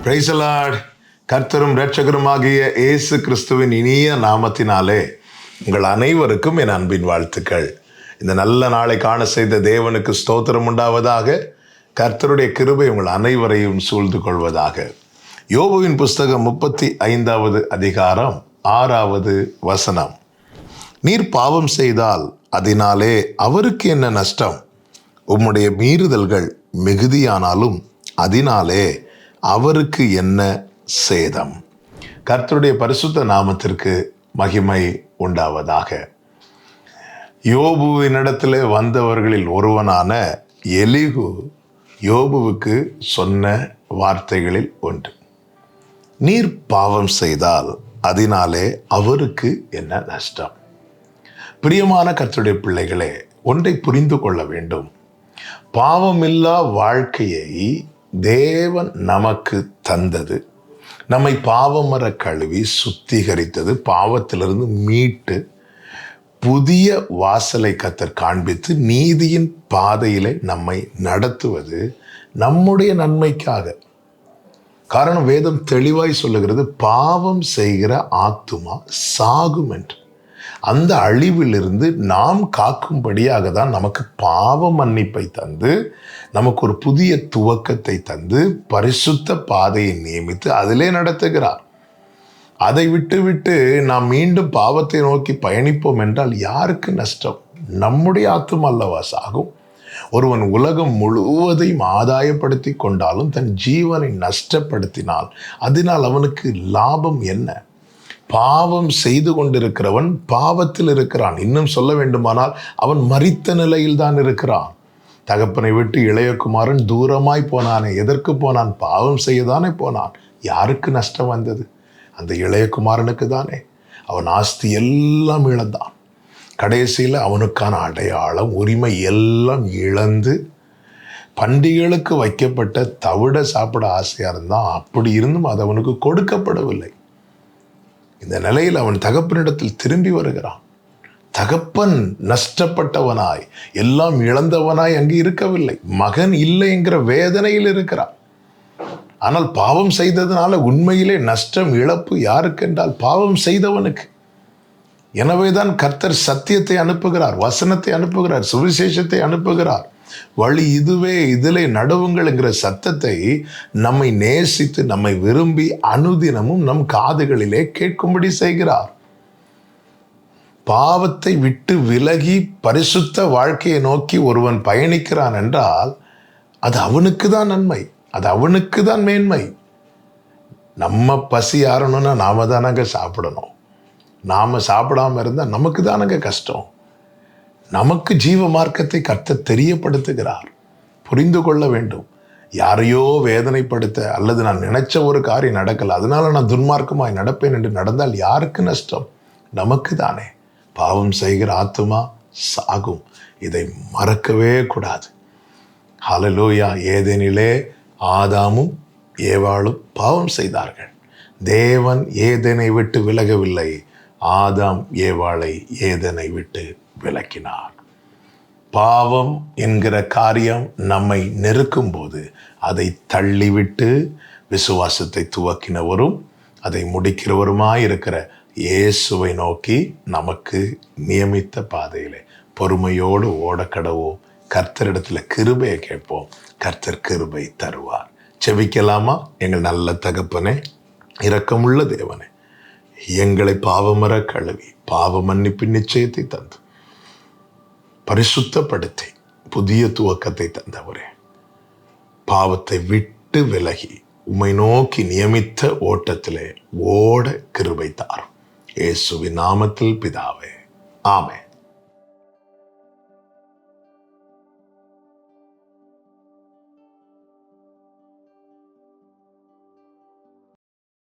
Praise the Lord. கர்த்தரும் இரட்சகருமாகிய இயேசு கிறிஸ்துவின் இனிய நாமத்தினாலே உங்கள் அனைவருக்கும் என் அன்பின் வாழ்த்துக்கள். இந்த நல்ல நாளை காண செய்த தேவனுக்கு ஸ்தோத்திரம் உண்டாவதாக. கர்த்தருடைய கிருபை உங்கள் அனைவரையும் சூழ்ந்து கொள்வதாக. யோபுவின் புஸ்தகம் 35வது அதிகாரம் 6வது வசனம். நீர் பாவம் செய்தால் அதனாலே அவருக்கு என்ன நஷ்டம்? உம்முடைய மீறுதல்கள் மிகுதியானாலும் அதனாலே அவருக்கு என்ன சேதம்? கர்த்தருடைய பரிசுத்த நாமத்திற்கு மகிமை உண்டாவதாக. யோபுவினிடத்திலே வந்தவர்களில் ஒருவனான எலிகு யோபுவுக்கு சொன்ன வார்த்தைகளில் ஒன்று. நீர் பாவம் செய்தால் அதனாலே அவருக்கு என்ன நஷ்டம்? பிரியமான கர்த்தருடைய பிள்ளைகளே, ஒன்றை புரிந்து கொள்ள வேண்டும். பாவமில்லா வாழ்க்கையை தேவன் நமக்கு தந்தது, நம்மை பாவமர கழுவி சுத்திகரித்தது, பாவத்திலிருந்து மீட்டு புதிய வாசலை கர்த்தர் காண்பித்து நீதியின் பாதையிலே நம்மை நடத்துவது நம்முடைய நன்மைக்காக. காரணம், வேதம் தெளிவாய் சொல்லுகிறது, பாவம் செய்கிற ஆத்துமா சாகும் என்று. அந்த அழிவிலிருந்து நாம் காக்கும்படியாக தான் நமக்கு பாவ மன்னிப்பை தந்து, நமக்கு ஒரு புதிய துவக்கத்தை தந்து, பரிசுத்த பாதையை நியமித்து அதிலே நடத்துகிறார். அதை விட்டு நாம் மீண்டும் பாவத்தை நோக்கி பயணிப்போம் என்றால் யாருக்கு நஷ்டம்? நம்முடைய ஆத்துமா அல்லவா சாகும். ஒருவன் உலகம் முழுவதையும் ஆதாயப்படுத்தி கொண்டாலும் தன் ஜீவனை நஷ்டப்படுத்தினால் அதனால் அவனுக்கு லாபம் என்ன? பாவம் செய்து கொண்டிருக்கிறவன் பாவத்தில் இருக்கிறான். இன்னும் சொல்ல வேண்டுமானால் அவன் மரித்த நிலையில் தான் இருக்கிறான். தகப்பனை விட்டு இளையகுமாரன் தூரமாய் போனானே, எதற்கு போனான்? பாவம் செய்யதானே போனான். யாருக்கு நஷ்டம் வந்தது? அந்த இளையகுமாரனுக்கு தானே. அவன் ஆஸ்தி எல்லாம் இழந்தான். கடைசியில் அவனுக்கான அடையாளம், உரிமை எல்லாம் இழந்து பண்டிகைகளுக்கு வைக்கப்பட்ட தவிட சாப்பிட ஆசையாக இருந்தான். அப்படி இருந்தும் அது அவனுக்கு கொடுக்கப்படவில்லை. இந்த நிலையில் அவன் தகப்பனிடத்தில் திரும்பி வருகிறான். தகப்பன் நஷ்டப்பட்டவனாய், எல்லாம் இழந்தவனாய் அங்கு இருக்கவில்லை. மகன் இல்லை என்கிற வேதனையில் இருக்கிறான். ஆனால் பாவம் செய்ததுனால உண்மையிலே நஷ்டம், இழப்பு யாருக்கு என்றால் பாவம் செய்தவனுக்கு. எனவேதான் கர்த்தர் சத்தியத்தை அனுப்புகிறார், வசனத்தை அனுப்புகிறார், சுவிசேஷத்தை அனுப்புகிறார். வழி இதுவே, இதிலே நடுவுங்கள் என்கிற சத்தத்தை நம்மை நேசித்து, நம்மை விரும்பி அனுதினமும் நம் காதுகளிலே கேட்கும்படி செய்கிறார். பாவத்தை விட்டு விலகி பரிசுத்த வாழ்க்கையை நோக்கி ஒருவன் பயணிக்கிறான் என்றால் அது அவனுக்கு தான் நன்மை, அது அவனுக்கு தான் மேன்மை. நம்ம பசி ஆறணும்னா நாம தானங்க சாப்பிடணும். நாம சாப்பிடாம இருந்தால் நமக்கு தானங்க கஷ்டம். நமக்கு ஜீவ மார்க்கத்தை கர்த்தர் தெரியப்படுத்துகிறார். புரிந்து கொள்ள வேண்டும். யாரையோ வேதனைப்படுத்த அல்லது நான் நினைச்ச ஒரு காரியம் நடக்கல, அதனால நான் துன்மார்க்கமாய் நடப்பேன் என்று நடந்தால் யாருக்கு நஷ்டம்? நமக்கு தானே. பாவம் செய்கிற ஆத்துமா சாகும். இதை மறக்கவே கூடாது. ஹல்லேலூயா. ஏதேனிலே ஆதாமும் ஏவாளும் பாவம் செய்தார்கள். தேவன் ஏதேனை விட்டு விலகவில்லை. ஆதாம் ஏவாளை ஏதேனை விட்டு விலக்கினார். பாவம் என்கிற காரியம் நம்மை நெருக்கும் போது அதை தள்ளிவிட்டு விசுவாசத்தை துவக்கினவரும் அதை முடிக்கிறவருமாயிருக்கிற இயேசுவை நோக்கி நமக்கு நியமித்த பாதையிலே பொறுமையோடு ஓடக்கடவோம். கர்த்தரிடத்தில் கிருபையை கேட்போம். கர்த்தர் கிருபை தருவார். செபிக்கலாமா? எங்கள் நல்ல தகப்பனே, இரக்கமுள்ள தேவனே, எங்களை பாவமர கழுவி பாவ மன்னிப்பின் நிச்சயத்தை தந்து பரிசுத்தப்படுத்தி புதிய துவக்கத்தை தந்தவரே, பாவத்தை விட்டு விலகி உம்மை நோக்கி நியமித்த ஓட்டத்திலே ஓட கிருபை தாரும். இயேசுவின் நாமத்தில் பிதாவே, ஆமென்.